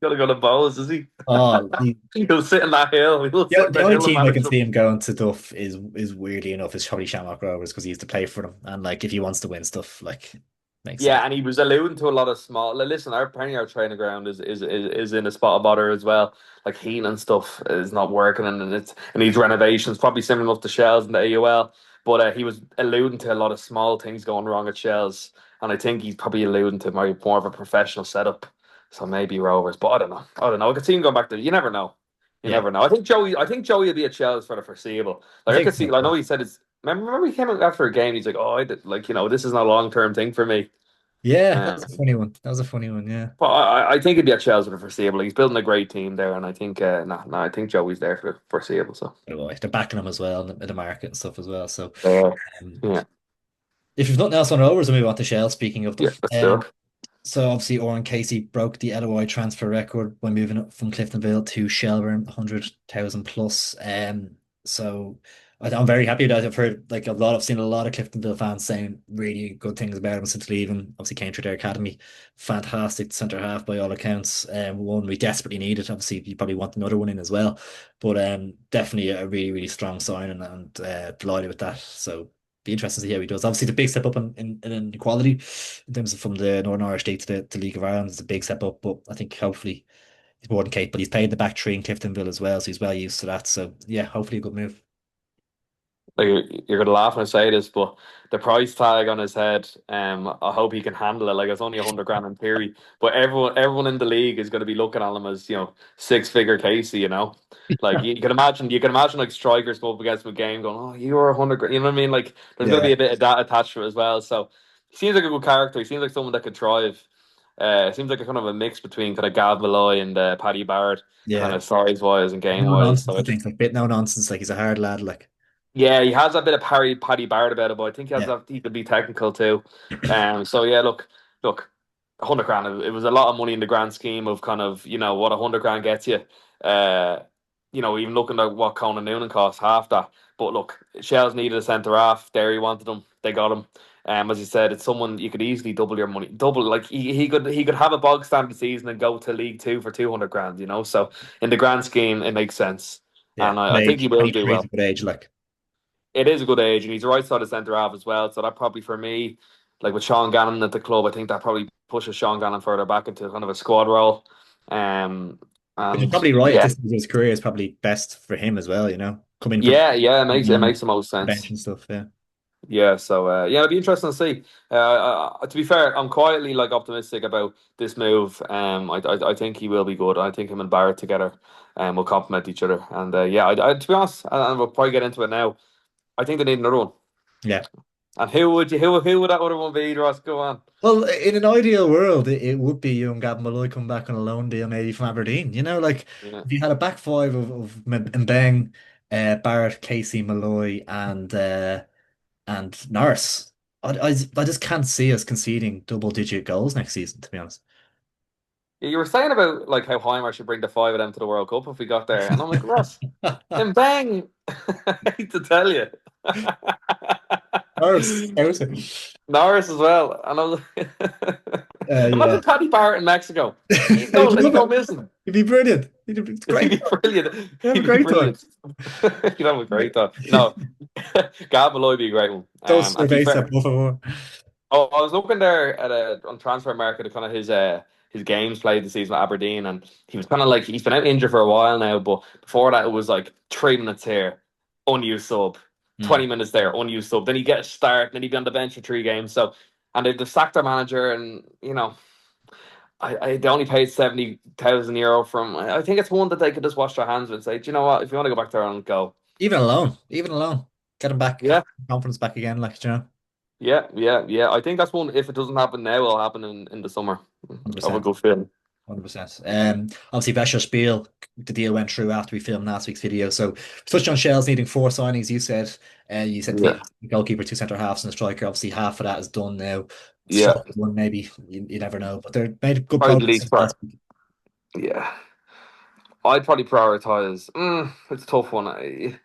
gotta go to Bowes, is he? oh, He'll sit in that hill. He'll sit in the the only hill and team I manage can them. see him going to Duff is weirdly enough is probably Shamrock Rovers because he used to play for them. And like, if he wants to win stuff, like, Makes sense. Yeah, and he was alluding to a lot of small. Listen, our Premier training ground is in a spot of bother as well. Like heating and stuff is not working, and it needs renovations. Probably similar enough to Shells in the AUL. But he was alluding to a lot of small things going wrong at Shells, and I think he's probably alluding to more of a professional setup. So maybe Rovers, but I don't know. I don't know. I could see him going back to. You never know. You Yeah, never know. I think Joey. I think Joey will be at Shells for the foreseeable. I Like I think could see. so. Like, I know he said it's. Remember he came out after a game. He's like, "Oh, I did, like this is not a long term thing for me." Yeah, that Um, was a funny one. That was a funny one. Yeah. but I think he'd be at Chelsea for the foreseeable. He's building a great team there, and I think I think Joey's there for the foreseeable. So Anyway, they're backing him as well in the market and stuff as well. So, uh, um, yeah, if you've nothing else on Rovers, we'll move on to Shell. Speaking of them, yeah, let's do it. so obviously Oran Casey broke the LOI transfer record by moving up from Cliftonville to Shelbourne, 100,000 plus. So I'm very happy that I've heard like I've seen a lot of Cliftonville fans saying really good things about him since leaving. Obviously came through their academy, fantastic centre half by all accounts. One we desperately needed. Obviously you probably want another one in as well, but definitely a really strong signing and delighted with that. So be interesting to see how he does. Obviously, the big step up in equality in terms of from the Northern Irish League to the League of Ireland is a big step up. But I think hopefully he's more than capable. He's played the back three in Cliftonville as well, so he's well used to that. So yeah, hopefully a good move. Like you're gonna laugh when I say this, but the price tag on his head, I hope he can handle it. Like it's only 100 grand in theory, but everyone in the league is gonna be looking at him as 6 figure Casey. Like you can imagine like strikers go up against him a game going, oh, you are 100 grand. You know what I mean? Like there's gonna Yeah, be a bit of that attached to it as well. So he seems like a good character. He seems like someone that could thrive. Seems like a kind of a mix between kind of Gav Malloy and Paddy Barrett, kind yeah. of size wise and game No wise. nonsense, So I think. Like bit no nonsense. Like he's a hard lad. Like yeah, he has a bit of Paddy Barrett about it, but I think he has yeah, that he could be technical too. So yeah, look, 100 grand. It was a lot of money in the grand scheme of kind of what 100 grand gets you. Uh, even looking at what Conan Noonan cost, half that. But look, Shells needed a centre half. Derry wanted him. They got him. As you said, it's someone you could easily double your money. Double like he could have a bog standard season and go to League Two for 200 grand. So in the grand scheme, it makes sense, yeah. and Good I think he age. will do 23 is well. a good age. Like It is a good age, and he's a right side of centre half as well. So that probably for me, like with Sean Gannon at the club, I think that probably pushes Sean Gannon further back into kind of a squad role. Um, which is and probably right at yeah, this stage of his career is probably best for him as well. You know, coming from yeah, it makes the most the bench sense. and stuff. Yeah. Yeah, so yeah, it'll be interesting to see. To be fair, I'm quietly like optimistic about this move. I think he will be good. I think him and Barrett together, will complement each other. And yeah, to be honest, and we'll probably get into it now. I think they need another one. Yeah. And who would that other one be, Ross? Go on. Well, in an ideal world, it would be you and Gavin Malloy come back on a loan deal, maybe from Aberdeen. You know, like Yeah. if you had a back five of Mbeng, Barrett, Casey, Malloy, and Norris, I just can't see us conceding double-digit goals next season, to be honest. Yeah, you were saying about like how Heimer should bring the five of them to the World Cup if we got there, and I'm like, Ross, and bang! I hate to tell you, Norris, out. Norris as well, and I was like, Yeah. imagine Paddy Barrett in Mexico. He'd I go, would he'd love go it. missing. It'd be brilliant. It's He'd great. be brilliant. You have a He'd be great time. brilliant. He'd have a great time. No, Gab Malloy would be a great one. Those And to be surveys fair, that Buffalo. oh, I was looking there at on transfer market at kind of his games played this season at Aberdeen, and he was kind of like he's been out injured for a while now. But before that, it was like 3 minutes here, unused sub, Hmm. 20 minutes there, unused sub. Then he get a start, and then he'd be on the bench for 3 games. So, and they've sacked their manager, and they only paid 70,000 euro from. I think it's one that they could just wash their hands with and say, do you know what? If you want to go back there and go, Even alone, get him back, yeah. confidence back again, like you know, Yeah. I think that's one. If it doesn't happen now, it'll happen in the summer. I have a 100%. good feeling. 100%. Obviously, Vesha Spiel, the deal went through after we filmed last week's video. So, touched on Shells needing four signings. You said Yeah, the goalkeeper, two centre halves, and a striker. Obviously, half of that is done now. yeah. Strike one, maybe you never know, but they're made good Probably the progress least since part. last week. Yeah, I'd probably prioritize. It's a tough one.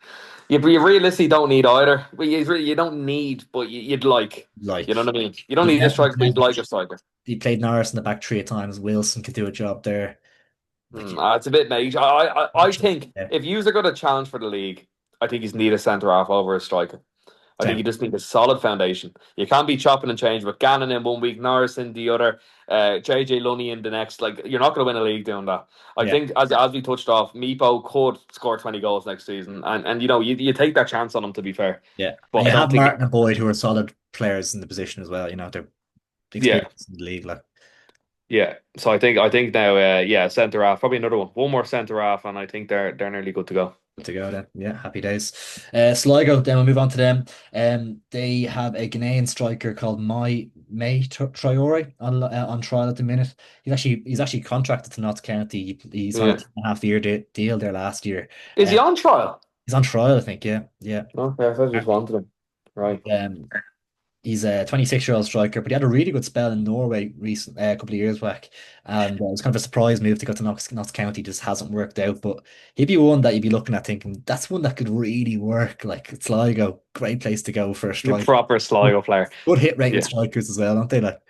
You realistically don't need either. But you don't need, but you'd like. You know Like, what I mean? You don't he need a definitely striker, but you'd played, like a striker. he played Norris in the back three at times. Wilson could do a job there. Like, It's a bit mage. I think yeah, if yous are going to challenge for the league, I think you need a centre half over a striker. I think you just need a solid foundation. You can't be chopping and changing with Gannon in 1 week, Norris in the other, JJ Lunny in the next. Like you're not going to win a league doing that. I Yeah, think as we touched off, Meepo could score 20 goals next season, and you take that chance on him. To be fair, yeah. And but you I don't have think Martin and Boyd who are solid players in the position as well. You know, they're yeah. experienced in the league. Like, Yeah, so I think now, yeah, centre half, probably another one more centre half, and I think they're nearly good to go. good to go then. Yeah, happy days. Sligo, then we'll move on to them. They have a Ghanaian striker called May Traore on trial at the minute. He's actually contracted to Notts County. He's on a Yeah, 2.5 year deal there last year. is he Um, on trial? he's on trial, I think. Yeah, yeah. Okay, I thought I just wanted him. Right. Um, He's a 26-year-old striker, but he had a really good spell in Norway recent a couple of years back, and it was kind of a surprise move to go to Notts County. Just hasn't worked out, but he'd be one that you'd be looking at thinking that's one that could really work. Like it's Sligo, great place to go for a The striker. proper Good, Sligo player. good hit rate with Yeah. strikers as well, don't they? Like,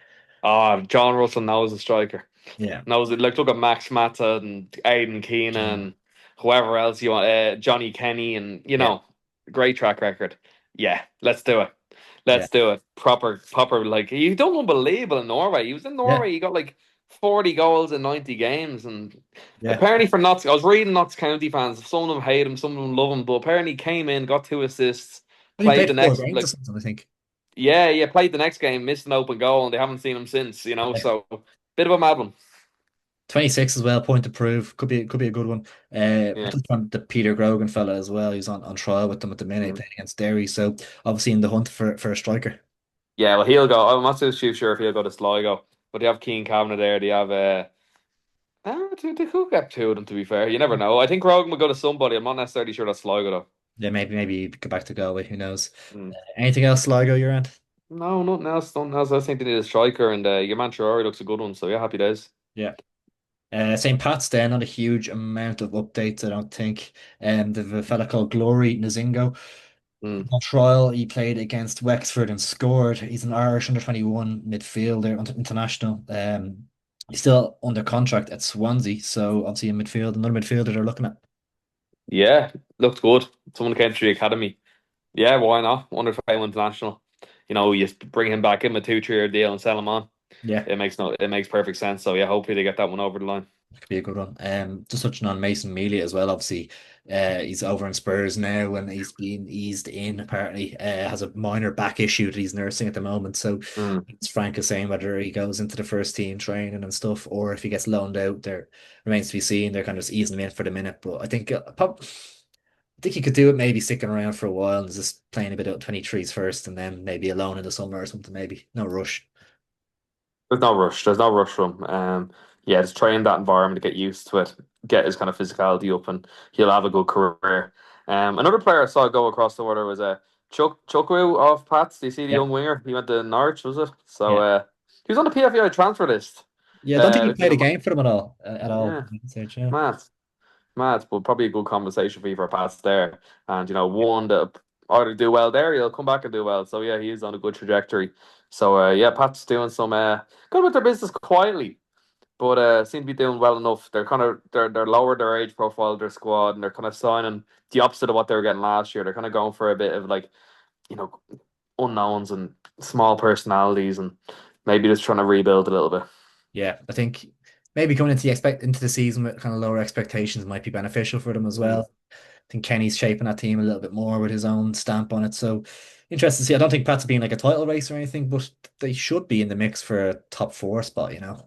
John Russell knows the striker. yeah, Knows it. Like look at Max Mata and Aidan Kenny. Keenan, whoever else you want, Johnny Kenny, and Yeah, great track record. Yeah, let's do it. yeah, Let's do it. Proper. Like he done unbelievable in Norway. He was in yeah, Norway. He got like 40 goals in 90 games, and yeah. apparently for Notts, I was reading Notts County fans. Some of them hate him, some of them love him, but apparently he came in, got 2 assists, I think he played played the four next games or like something. I think. yeah, played the next game, missed an open goal, and they haven't seen him since. Yeah. So bit of a mad one. 26 as well, point to prove. Could be a good one. I Yeah. just want the Peter Grogan fella as well. He's on trial with them at the minute, Mm. playing against Derry. So obviously in the hunt for a striker. Yeah, well, he'll go. I'm not too sure if he'll go to Sligo, but they have Keane Kavanagh there. They have they could get two of them. To be fair, you never know. I think Rogan will go to somebody. I'm not necessarily sure that's Sligo though. Yeah, maybe go back to Galway. Who knows? Mm. Anything else, Sligo, your end? No, nothing else. Nothing else. I think they need a striker, and your man Traore looks a good one. So yeah, happy days. Yeah. St. Pat's then, not a huge amount of updates, I don't think. They've a fella called Glory Nzingo. Mm. On trial, he played against Wexford and scored. He's an Irish under 21 midfielder, international. He's still under contract at Swansea, so obviously in midfield, another midfielder they're looking at. Yeah, looked good. Someone came through the academy. Yeah, why not? Wonder if I international. You bring him back in a 2 3 year deal and sell him on. Yeah, It makes perfect sense. So yeah, hopefully they get that one over the line. that could be a good one. Just touching on Mason Mealy as well. Obviously, he's over in Spurs now, and he's been eased in. Apparently, has a minor back issue that he's nursing at the moment. So, Mm. it's Frank is saying whether he goes into the first team training and stuff, or if he gets loaned out. There remains to be seen. They're kind of just easing him in for the minute, but I think he could do it. Maybe sticking around for a while and just playing a bit of 23s first, and then maybe a loan in the summer or something. Maybe no rush. There's no rush. There's no rush for him. Yeah, just try in that environment to get used to it, get his kind of physicality up, and he'll have a good career. Another player I saw go across the water was Chukwu off Pats. Do you see the Yeah, young winger? He went to Norwich, was it? So yeah. he was on the PFI transfer list. Yeah, I don't think he Which is played a game for them at all. At all. yeah, Yeah. mad. Mad, but probably a good conversation for you for Pats there. And one that either do well there, he'll come back and do well. So yeah, he is on a good trajectory. So yeah, Pat's doing some good with their business quietly, but seem to be doing well enough. They're kind of they're lowered their age profile of their squad, and they're kind of signing the opposite of what they were getting last year. They're kind of going for a bit of like you know unknowns and small personalities, and maybe just trying to rebuild a little bit. Yeah, I think maybe coming into the season with kind of lower expectations might be beneficial for them as Mm. well. I think Kenny's shaping that team a little bit more with his own stamp on it. So interesting to see. I don't think Pat's being like a title race or anything, but they should be in the mix for a top four spot, you know?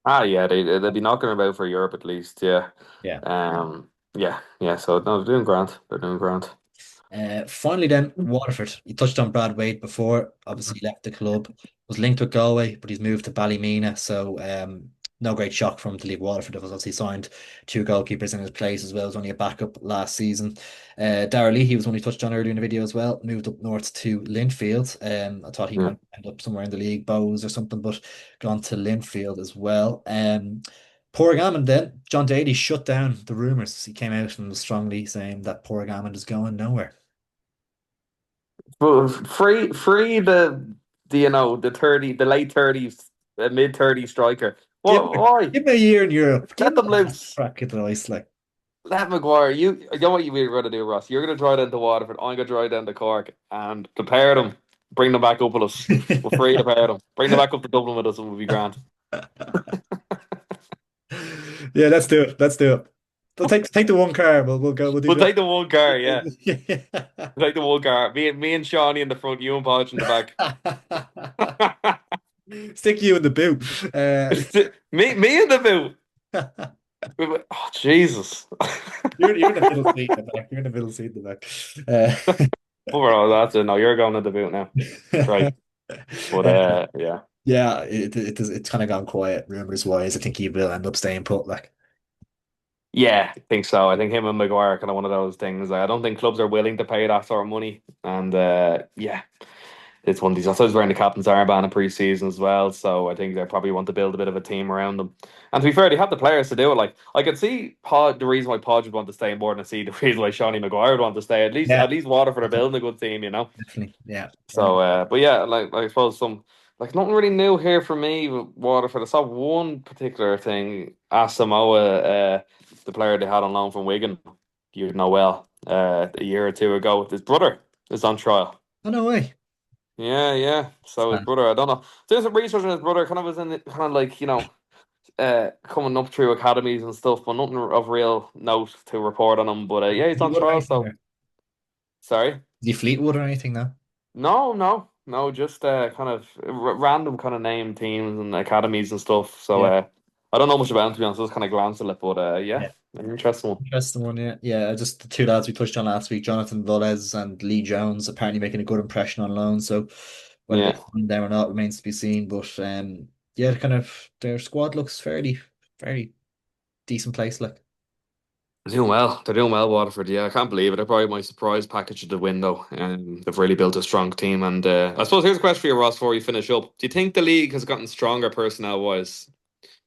Ah, yeah, they'll be knocking about for Europe at least. Yeah. Yeah. Yeah. So no, they're doing grand. They're doing grand. Finally, then Waterford. You touched on Brad Wade before. Obviously, left the club. Was linked with Galway, but he's moved to Ballymena. So, no great shock for him to leave Waterford. He was obviously signed two goalkeepers in his place as well. He was only a backup last season. Darragh Lee, he was one we touched on earlier in the video as well. Moved up north to Linfield. I thought he Mm. might end up somewhere in the league, Bows or something, but gone to Linfield as well. Porrigammon then, John Daly shut down the rumours. He came out and was strongly saying that Porrigammon is going nowhere. But free the late 30s, mid 30s striker. Give What? me, Why? give me a year in Europe. Give Let me them a loose. crack at the ice, like. let Maguire, you know what you're going to do, Ross? You're going to drive down to Waterford. I'm going to drive down to Cork and the pair of them, bring them back up with us. We'll free the pair of them. Bring them back up to Dublin with us and we'll be grand. Yeah, let's do it. Let's do it. We'll take the one car. We'll go. We'll do We'll that. take the one car, yeah. We'll take the one car. Me and Shawnee in the front, you and Podge in the back. Stick you in the boot. Me in the boot. Oh, Jesus. You're in the middle seat in the back. You're in the middle seat in the back. Overall, that's it. No, you're going in the boot now. Right. But yeah. Yeah, it's kind of gone quiet rumors wise. I think he will end up staying put. Like, Yeah, I think so. I think him and Maguire are kind of one of those things. I don't think clubs are willing to pay that sort of money. And yeah, it's one of these. I saw he's wearing the captain's armband in pre-season as well. So I think they probably want to build a bit of a team around them. And to be fair, they have the players to do it. Like I could see the reason why Podge would want to stay more than I see the reason why Shawnee Maguire would want to stay. yeah, At least Waterford are building a good team, you know. definitely. Yeah. So, but yeah, like I suppose nothing really new here for me with Waterford. I saw one particular thing. Asamoah, the player they had on loan from Wigan, you know well, a year or two ago. His brother is on trial. Oh, no way. Yeah, yeah. So his Sad. brother, I don't know. Doing some research on his brother, kind of was in it, kind of like coming up through academies and stuff, but nothing of real note to report on him. But yeah, he's on Fleetwood or trial. anything? So sorry. Is he Fleetwood or anything now? No, no, no, just kind of random kind of name teams and academies and stuff. So Yeah. I don't know much about him to be honest. I just kind of glanced at it, but yeah, Yeah. an interesting one. Interesting one, yeah. Yeah, just the two lads we touched on last week, Jonathan Velez and Lee Jones, apparently making a good impression on loan. So whether they Yeah, come down or not remains to be seen. But yeah, kind of their squad looks fairly decent place. Like, they're doing well. They're doing well, Waterford. Yeah, I can't believe it. They're probably my surprise package at the window, and they've really built a strong team. And I suppose here's a question for you, Ross, before you finish up. Do you think the league has gotten stronger personnel wise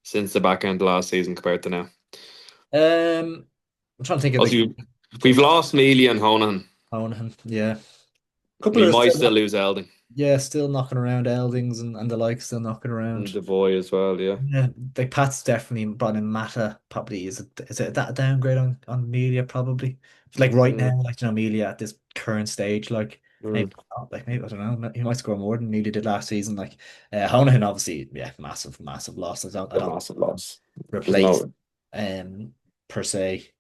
since the back end of last season compared to now? I'm trying to think of Also, like we've lost Mealy and Honan. Owen, yeah. A couple We of might still still lose Elding yeah, still knocking around Eldings and the like, still knocking and around. Devoy as well. Yeah. Yeah, like Pat's definitely brought in Mata. Probably is it that a downgrade on Amelia? Probably like right Mm, now, like Amelia at this current stage, like mm. maybe not, like maybe I don't know. He might score more than Amelia did last season. Like Honohan, obviously, yeah, massive loss. I A don't massive loss. There's replace no, per se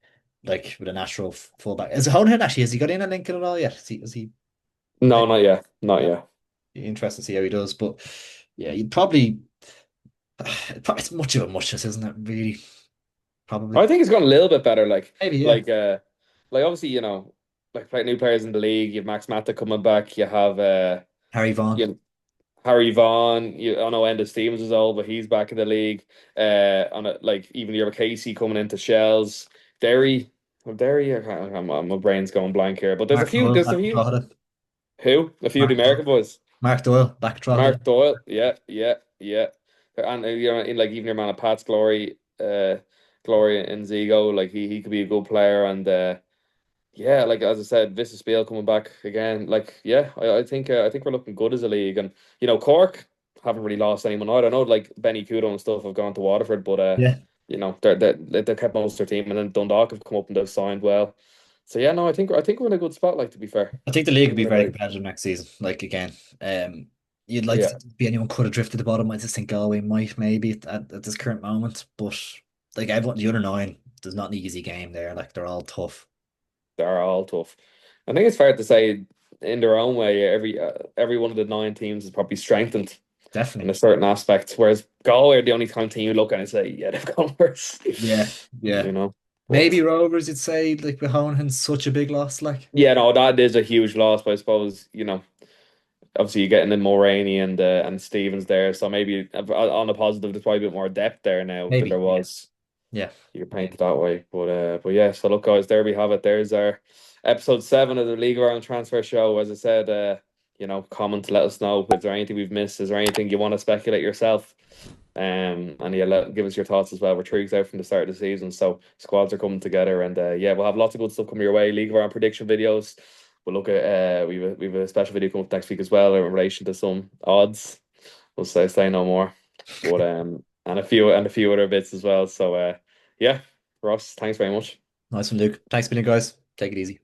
like with a natural fullback. Is Honohan actually? Has he got in a Lincoln at all yet? Is he? no, not yet, not Yeah, yet. interesting to see how he does. But yeah, you'd probably it's much of a muchness, isn't it? Really, I probably. think it's gone a little bit better. Maybe, yeah. Like, uh, like obviously, like new players in the league. You have Max Mata coming back. You have Harry Vaughan. you know, Harry Vaughan. I know Enda Stevens is old, but he's back in the league. On it, like even you have Casey coming into Shells. Derry, Derry. My brain's going blank here, but there's a Mark few. Doyle There's a back at few. Drogheda. Who? A few of the Mark Doyle. American boys. Mark Doyle back at Drogheda. Mark Doyle, yeah, yeah, yeah, and in like even your man of Pat's Glory and Zigo, like he could be a good player, and yeah, like as I said, Vista Spiel coming back again, like yeah, I think we're looking good as a league, and Cork haven't really lost anyone. I don't know, like Benny Kudo and stuff have gone to Waterford, but Yeah. they've kept most of their team, and then Dundalk have come up and they've signed well, so yeah, no, I think we're in a good spot. Like to be fair, I think the I league will think be we're in a very very competitive next season. Like again, you'd like yeah. to be anyone could have drifted the bottom. I just think Galway might maybe at this current moment, but like everyone, the other nine, there's not an easy game there. Like they're all tough. They're all tough. I think it's fair to say, in their own way, every one of the nine teams is probably strengthened in a Definitely. certain aspect. Whereas Galway are the only kind of team you look at and say, yeah, they've gone worse. Yeah, yeah. You know, Maybe but Rovers, you'd say, like with Hohen's such a big loss. Like, yeah, no, that is a huge loss. But I suppose obviously you're getting in Mulroney and Stevens there, so maybe on the positive, there's probably a bit more depth there now than maybe, there yeah, was. yeah, You can paint it maybe. that way. But yeah, so look guys, there we have it. There's our episode 7 of the League Around Transfer Show. As I said, comment to let us know if there anything we've missed. Is there anything you want to speculate yourself? And yeah, give us your thoughts as well. We're 3 weeks out from the start of the season, so squads are coming together, and yeah, we'll have lots of good stuff coming your way. League Around prediction videos. We'll look at we've a special video coming up next week as well in relation to some odds. We'll say no more, but and a few other bits as well. So yeah, Ross, thanks very much. Nice one, Luke. Thanks a million, guys. Take it easy.